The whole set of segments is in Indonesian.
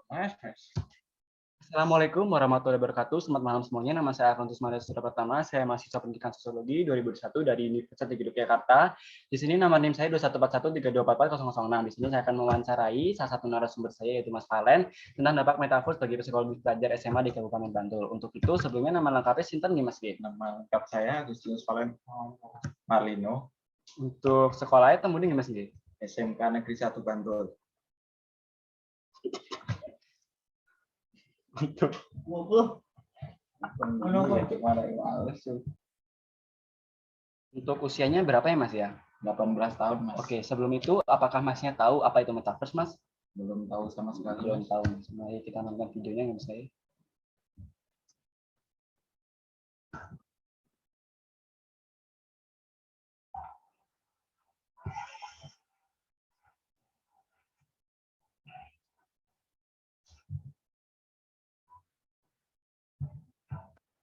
Mas, Mas. Assalamualaikum warahmatullahi wabarakatuh. Selamat malam semuanya. Nama saya Alfonsus Maria Pertama. Saya mahasiswa pendidikan sosiologi 2001 dari Universitas Negeri Yogyakarta. Di sini nama NIM saya 214132440006. Di sini saya akan mewawancarai salah satu narasumber saya yaitu Mas Valen tentang dampak metaverse bagi psikologi pelajar SMA di Kabupaten Bantul. Untuk itu sebelumnya nama lengkapnya sinten nih Mas G? Nama lengkap saya Agustinus Valen Marlino, Untuk sekolahnya temunya nih Mas G? SMK Negeri 1 Bantul. Untuk usianya berapa ya Mas ya? 18 tahun, Mas. Oke, sebelum itu apakah Masnya tahu apa itu metaverse, Mas? Belum tahu sama sekali. Belum tahu, Mas. Mari kita nonton videonya ya Mas ya.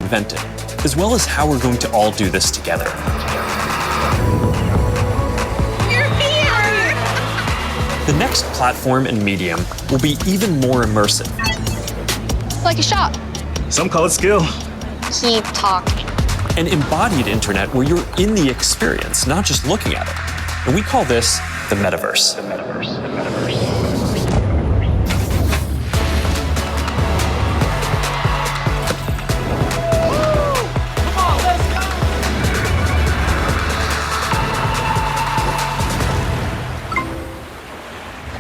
Invented, as well as how we're going to all do this together. You're here! The next platform and medium will be even more immersive. Like a shop. Some call it skill. Keep talking. An embodied internet where you're in the experience, not just looking at it. And we call this the metaverse.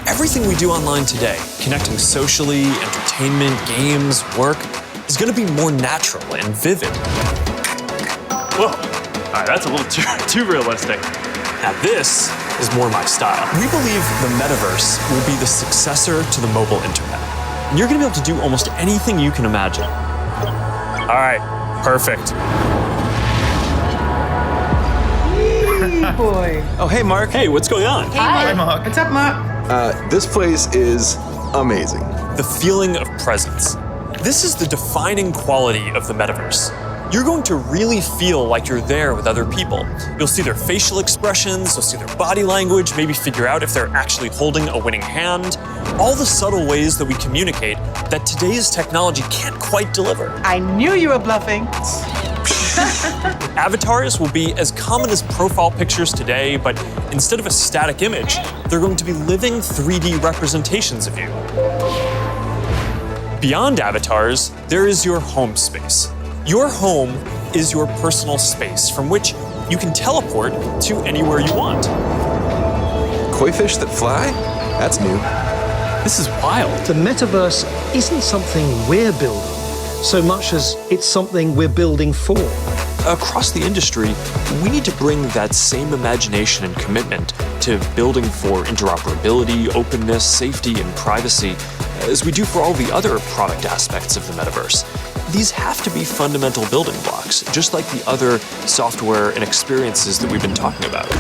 Everything we do online today, connecting socially, entertainment, games, work, is going to be more natural and vivid. Whoa, that's a little too realistic. Now this is more my style. We believe the metaverse will be the successor to the mobile internet. And you're going to be able to do almost anything you can imagine. All right, perfect. Boy. Oh, hey, Mark. Hey, what's going on? Hi, Mark. What's up, Mark? This place is amazing. The feeling of presence. This is the defining quality of the metaverse. You're going to really feel like you're there with other people. You'll see their facial expressions, you'll see their body language, maybe figure out if they're actually holding a winning hand. All the subtle ways that we communicate that today's technology can't quite deliver. I knew you were bluffing. Avatars will be as common as profile pictures today, but instead of a static image, they're going to be living 3D representations of you. Beyond avatars, there is your home space. Your home is your personal space from which you can teleport to anywhere you want. Koi fish that fly? That's new. This is wild. The metaverse isn't something we're building so much as it's something we're building for. Across the industry, we need to bring that same imagination and commitment to building for interoperability, openness, safety, and privacy, as we do for all the other product aspects of the metaverse. These have to be fundamental building blocks, just like the other software and experiences that we've been talking about.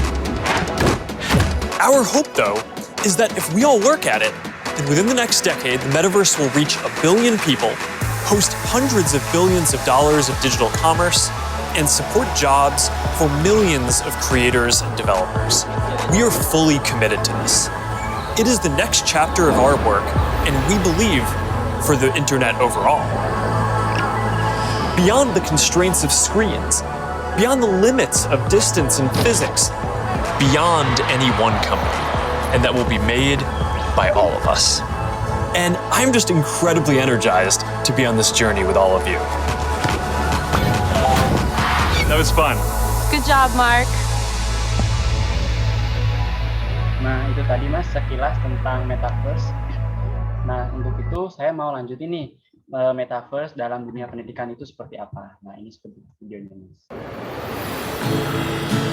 Our hope, though, is that if we all work at it, then within the next decade, the metaverse will reach 1 billion people, host hundreds of billions of dollars of digital commerce, and support jobs for millions of creators and developers. We are fully committed to this. It is the next chapter of our work, and we believe for the internet overall. Beyond the constraints of screens, beyond the limits of distance and physics, beyond any one company, and that will be made by all of us. And I'm just incredibly energized to be on this journey with all of you. That was fun. Good job, Mark. Nah, itu tadi Mas sekilas tentang metaverse. Nah, untuk itu saya mau lanjutin nih metaverse dalam dunia pendidikan itu seperti apa. Nah, ini seperti videonya Mas.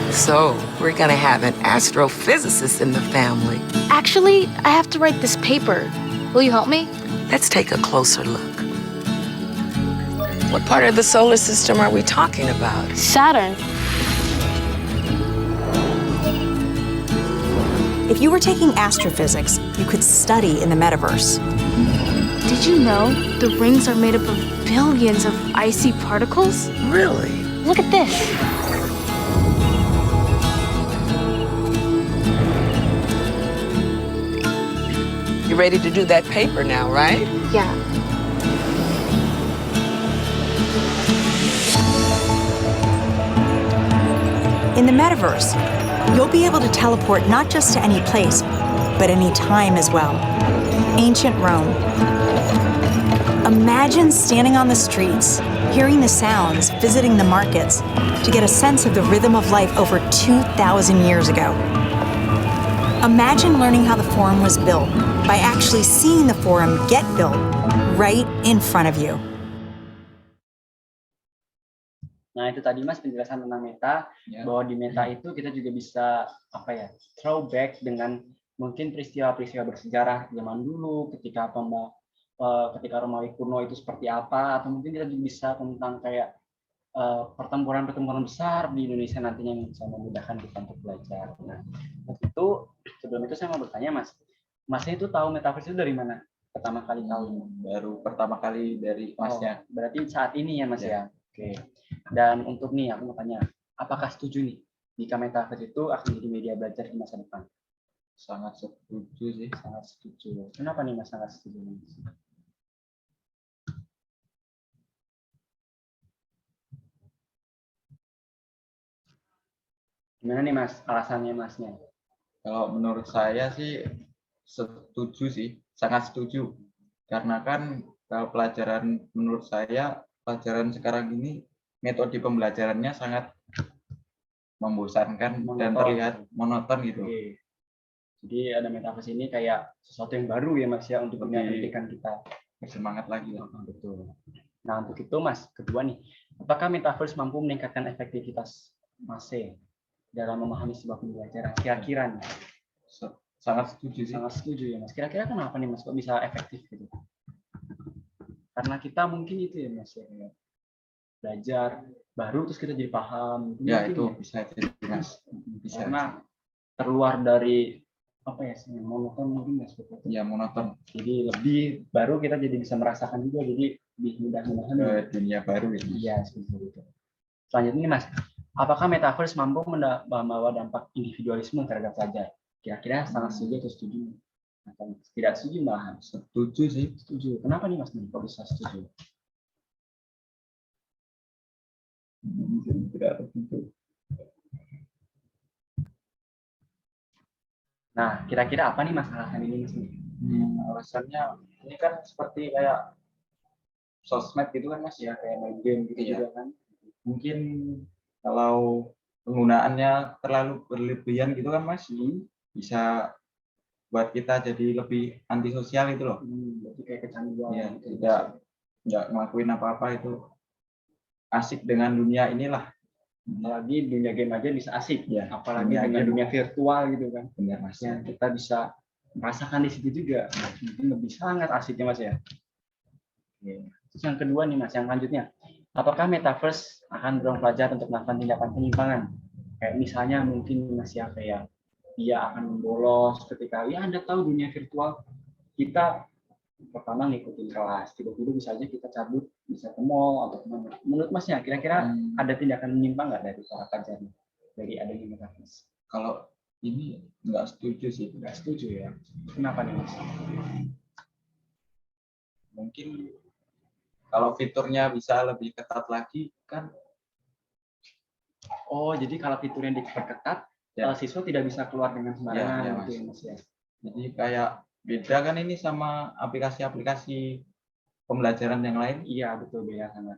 So, we're gonna have an astrophysicist in the family. Actually, I have to write this paper. Will you help me? Let's take a closer look. What part of the solar system are we talking about? Saturn. If you were taking astrophysics, you could study in the metaverse. Did you know the rings are made up of billions of icy particles? Really? Look at this. You're ready to do that paper now, right? Yeah. In the metaverse, you'll be able to teleport not just to any place, but any time as well. Ancient Rome. Imagine standing on the streets, hearing the sounds, visiting the markets, to get a sense of the rhythm of life over 2,000 years ago. Imagine learning how the Forum was built by actually seeing the Forum get built right in front of you. Nah, itu tadi Mas penjelasan tentang meta, bahwa di meta itu kita juga bisa throwback dengan mungkin peristiwa-peristiwa bersejarah zaman dulu ketika ketika Romawi kuno itu seperti apa, atau mungkin kita juga bisa tentang kayak pertempuran-pertempuran besar di Indonesia nantinya yang bisa memudahkan kita untuk belajar. Nah, itu sebelum itu saya mau bertanya Masnya itu tahu metaverse itu dari mana? Pertama kali tahu? Baru pertama kali dari Masnya. Berarti saat ini ya Mas ya? Oke. Dan untuk nih aku mau tanya, apakah setuju nih jika metaverse itu akan jadi media belajar di masa depan? Sangat setuju sih. Sangat setuju. Kenapa nih Mas sangat setuju? Gimana nih Mas alasannya Masnya? Kalau menurut saya sih setuju sih, sangat setuju. Karena kan kalau pelajaran menurut saya pelajaran sekarang ini metode pembelajarannya sangat membosankan dan terlihat monoton gitu. Oke. Jadi ada metaverse ini kayak sesuatu yang baru ya Mas ya untuk dunia pendidikan kita. Bersemangat lagi lah. Betul. Nah untuk itu Mas, kedua nih, apakah metaverse mampu meningkatkan efektivitas Mas dalam memahami sebuah pembelajaran? Kira-kira nih. Sangat setuju sih. Sangat setuju ya Mas. Kira-kira kenapa nih Mas kok bisa efektif gitu? Karena kita mungkin itu ya Mas ya, belajar baru terus kita jadi paham. Ya itu bisa jadi Mas. Bisa. Karena terluar dari monoton mungkin Mas. Ya monoton. Jadi lebih baru kita jadi bisa merasakan juga, jadi lebih mudah-mudahan dunia baru ya. Iya seperti itu. Selanjutnya nih Mas, apakah metaverse mampu membawa dampak individualisme terhadap pelajar? Kira-kira sangat setuju atau setuju? Atau tidak setuju malahan? Setuju sih. Setuju. Kenapa nih Mas? Kok bisa setuju? Tidak tertentu. Nah, kira-kira apa nih Mas alasan ini Mas? Alasannya ini kan seperti kayak sosmed gitu kan Mas ya, kayak main game gitu juga kan. Mungkin kalau penggunaannya terlalu berlebihan gitu kan Mas, bisa buat kita jadi lebih antisosial itu loh. Jadi kayak kecanduan. Ya, tidak ngelakuin apa-apa itu asik dengan dunia inilah. Apalagi dunia game aja bisa asik ya, apalagi dengan dunia virtual gitu kan. Benar Mas. Yang kita bisa merasakan di situ juga, mungkin lebih sangat asiknya Mas ya. Terus yang kedua nih Mas, yang lanjutnya, apakah metaverse akan mendorong pelajar untuk melakukan tindakan penyimpangan? Kayak misalnya mungkin Mas ya kayak dia akan membolos ketika Anda tahu dunia virtual, kita pertama ngikutin kelas, tiba-tiba bisa aja kita cabut, bisa ke mall atau kemana. Menurut Masnya, kira-kira ada tindakan menyimpang nggak dari para pelajar dari adanya metaverse? Kalau ini nggak setuju sih. Nggak setuju ya. Kenapa nih Mas? Mungkin kalau fiturnya bisa lebih ketat lagi kan. Oh, jadi kalau fiturnya diperketat, siswa tidak bisa keluar dengan sembarangan gitu ya Mas ya. Jadi kayak beda kan ini sama aplikasi-aplikasi pembelajaran yang lain? Iya betul, beda sangat.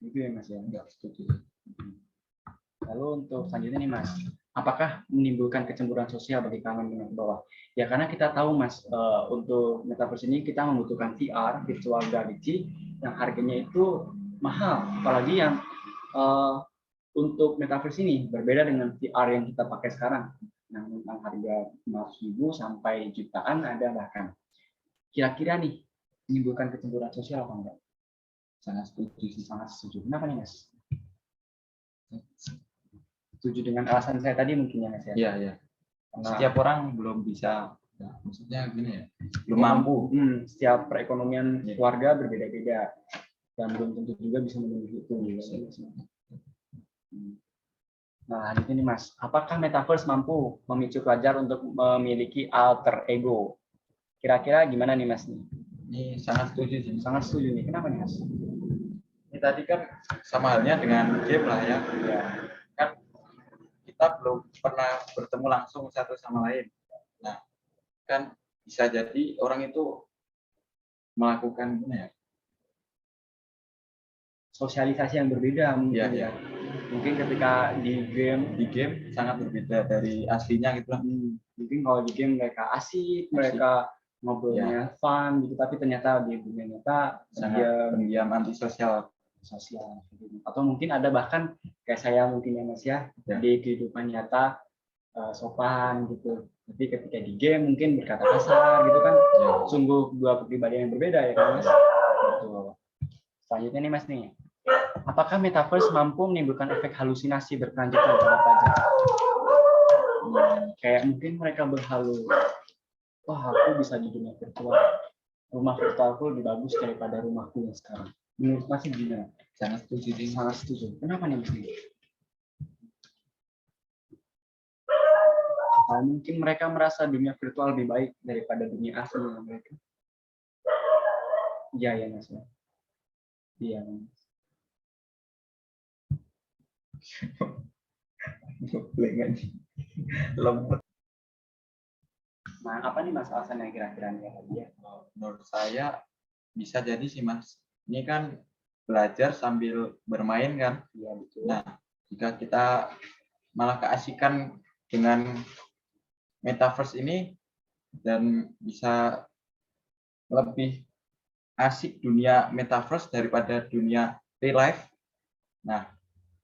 Itu ya Mas ya. Enggak setuju. Lalu untuk selanjutnya nih Mas, apakah menimbulkan kecemburuan sosial bagi kalangan menengah ke bawah? Ya karena kita tahu Mas, untuk metaverse ini kita membutuhkan VR, virtual reality, yang harganya itu mahal, apalagi yang untuk metaverse ini berbeda dengan VR yang kita pakai sekarang. Nah, tentang harga 500.000 sampai jutaan ada bahkan. Kira-kira nih menimbulkan kecemburuan sosial apa enggak? Sangat setuju sih. Sangat setuju. Kenapa nih Mas? Setuju dengan alasan saya tadi mungkin ya Mas ya? Iya, iya. Setiap orang belum bisa, maksudnya gini ya, belum mampu. Setiap perekonomian keluarga berbeda-beda dan belum tentu juga bisa memenuhi itu. Nah, ini Mas, apakah metaverse mampu memicu pelajar untuk memiliki alter ego? Kira-kira gimana nih Mas? Ini sangat setuju sih. Sangat setuju nih. Kenapa nih Mas? Ini tadi kan sama halnya dengan game lah ya. Kan kita belum pernah bertemu langsung satu sama lain. Nah, kan bisa jadi orang itu melakukan gimana ya? Sosialisasi yang berbeda mungkin Iya. ya. Mungkin ketika di game Sangat berbeda dari aslinya gitu lah. mungkin kalau di game mereka asik, mereka ngobrolnya fun gitu, tapi ternyata di dunia nyata Sangat dia pendiam, antisosial. sosial gitu. Atau mungkin ada bahkan kayak saya mungkin ya Mas ya, Ya. di kehidupan nyata sopan gitu, tapi ketika di game mungkin berkata kasar gitu kan. Ya. Sungguh dua kepribadian yang berbeda ya kan Mas. Betul. Selanjutnya nih Mas nih, apakah metaverse mampu menimbulkan efek halusinasi berkelanjutan pada pelajar? Kayak mungkin mereka berhalu, wah aku bisa di dunia virtual, rumah virtualku lebih bagus daripada rumahku yang sekarang. Menurut Mas gimana? Sangat setuju sih. Sangat setuju. Kenapa nih Mas? Mungkin mereka merasa dunia virtual lebih baik daripada dunia asli mereka. Iya ya Mas. Iya Mas. Lembut. Nah, apa nih Mas alasannya kira-kira nih ya? Menurut saya bisa jadi sih Mas. Ini kan belajar sambil bermain kan. Iya betul. Nah, jika kita malah keasikan dengan metaverse ini dan bisa lebih asik dunia metaverse daripada dunia real life. Nah,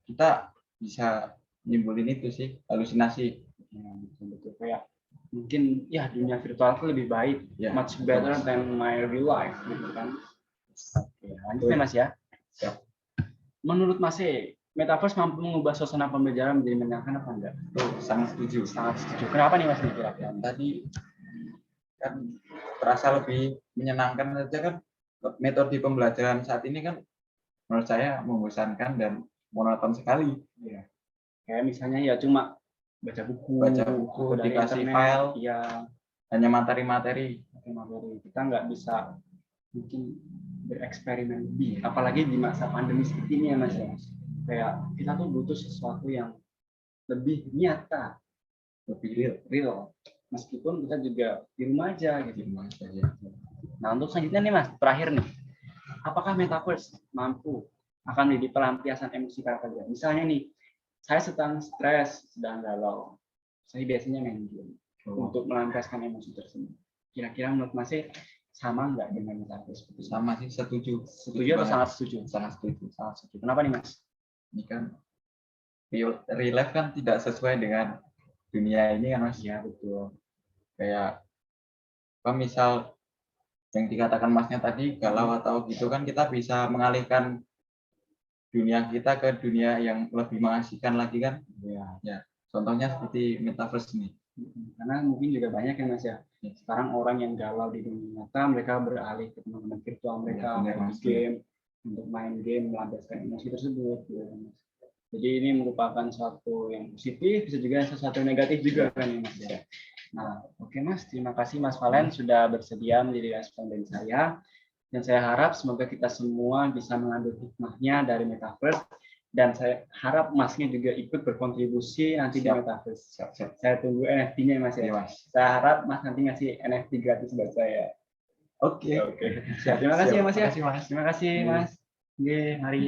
kita bisa nimbulin itu sih, halusinasi. Ya, betul kayak mungkin ya dunia virtualku lebih baik, Ya, much better than my real life gitu kan. Oke, lanjut ya Mas ya. Siap. Menurut Mas, metaverse mampu mengubah suasana pembelajaran menjadi menyenangkan apa enggak? Tuh, sangat setuju. Sangat setuju. Kenapa nih Mas kira-kira? Tadi kan terasa lebih menyenangkan saja kan, metode pembelajaran saat ini kan menurut saya membosankan dan monoton sekali. Ya. Kayak misalnya ya cuma baca buku atau dari dikasih internet, file, ya hanya materi-materi. kita nggak bisa mungkin bereksperimen lebih, apalagi di masa pandemi seperti ini ya Mas ya. Kayak kita tuh butuh sesuatu yang lebih nyata, lebih real. Meskipun kita juga di rumah aja gitu. Nah, untuk selanjutnya nih Mas, terakhir nih. Apakah metaverse mampu akan menjadi pelampiasan emosi para pelajar? Misalnya nih, saya sedang stres, sedang galau. Saya biasanya main game untuk melampiaskan emosi tersebut. Kira-kira menurut Mas sama nggak dengan metaverse? Sama sih, setuju. Setuju atau sangat setuju? Sangat setuju. Sangat setuju. Kenapa nih Mas? Ini kan real life kan tidak sesuai dengan dunia ini kan Mas. Iya betul. Kayak apa misal yang dikatakan Masnya tadi galau atau gitu kan, kita bisa mengalihkan dunia kita ke dunia yang lebih mengasihkan lagi kan. Ya, contohnya seperti metaverse ini. Karena mungkin juga banyak ya Mas ya. Sekarang orang yang galau di dunia nyata, mereka beralih ke teman-teman virtual mereka, main game, untuk main game melampiaskan emosi tersebut. Jadi ini merupakan sesuatu yang positif, bisa juga sesuatu yang negatif juga kan ya Mas ya. Nah, oke Mas, terima kasih Mas Valen sudah bersedia menjadi responden saya. Dan saya harap semoga kita semua bisa mengambil hikmahnya dari metaverse. Dan saya harap Masnya juga ikut berkontribusi nanti di metaverse. Saya tunggu NFT-nya Mas ya. Mas. Saya harap Mas nanti ngasih NFT gratis buat saya. Oke. Terima kasih ya Mas ya. Terima kasih Mas. Terima kasih Mas. Oke, mari.